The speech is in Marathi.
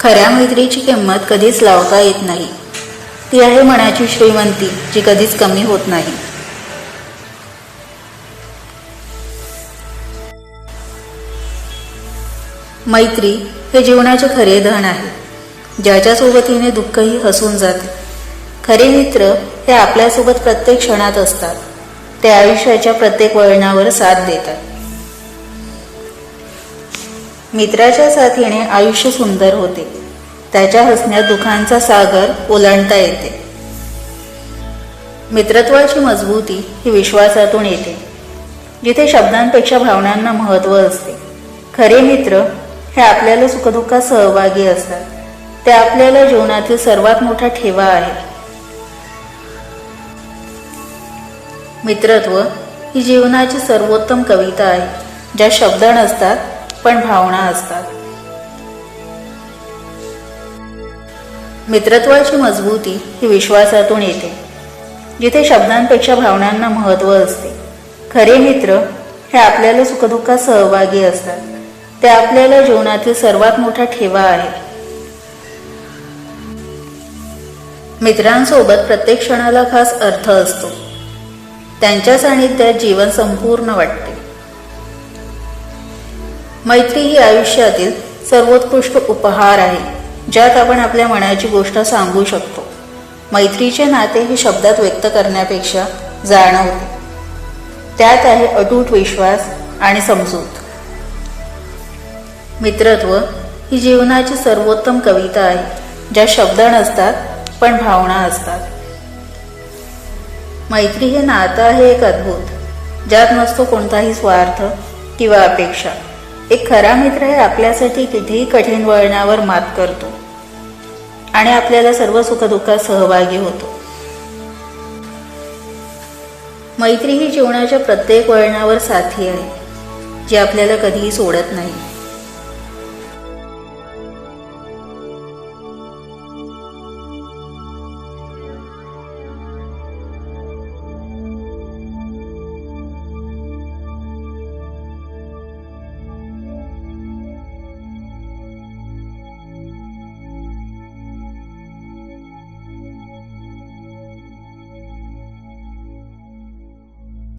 खऱ्या मैत्रीची किंमत कधीच लावता येत नाही. ती आहे मनाची श्रीमंती, जी कधीच कमी होत नाही. मैत्री हे जीवनाचे खरे धन आहे, ज्याच्या सोबतीने दुःखही हसून जाते. खरे मित्र हे आपल्यासोबत प्रत्येक क्षणात असतात. ते आयुष्याच्या प्रत्येक वळणावर साथ देतात. मित्राच्या साथीने आयुष्य सुंदर होते. त्याच्या हसण्यात दुःखांचा सागर ओलांडता येते. मित्रत्वाची मजबूती ही विश्वासातून येते, जिथे शब्दांपेक्षा भावनांना महत्त्व असते. खरे मित्र हे आपल्याला सुखदुःखात सहभागी असतात. ते आपल्याला जीवनातील सर्वात मोठा ठेवा आहे. मित्रत्व ही जीवनाची सर्वोत्तम कविता आहे, ज्यात शब्द नसतात पण भावना असतात. मित्रत्वाची मजबूती ही विश्वासातून येते, जिथे शब्दांपेक्षा भावनांना महत्त्व असते. खरे मित्र हे आपल्याला सुखदुःखात सहभागी असतात. ते आपल्याला जीवनातील सर्वात मोठा ठेवा आहे. मित्रांसोबत प्रत्येक क्षणाला खास अर्थ असतो. त्यांच्या सानिध्यात जीवन संपूर्ण वाटते. मैत्री ही आयुष्यातील सर्वोत्कृष्ट उपहार आहे, ज्यात आपण आपल्या मनाची गोष्ट सांगू शकतो. मैत्रीचे नाते हे शब्दात व्यक्त करण्यापेक्षा जाणवते. त्यात आहे अटूट विश्वास आणि समजूत. मित्रत्व ही जीवनाची सर्वोत्तम कविता आहे, ज्यात शब्द नसतात पण भावना असतात. मैत्री हे नातं आहे एक अद्भुत, ज्यात नसतो कोणताही स्वार्थ किंवा अपेक्षा. एक खरा मित्र हे आपल्यासाठी कितीही कठीण वळणावर मात करतो आणि आपल्याला सर्व सुखदुःखात सहभागी होतो. मैत्री ही जीवनाच्या प्रत्येक वळणावर साथी आहे, जी आपल्याला कधीही सोडत नाही.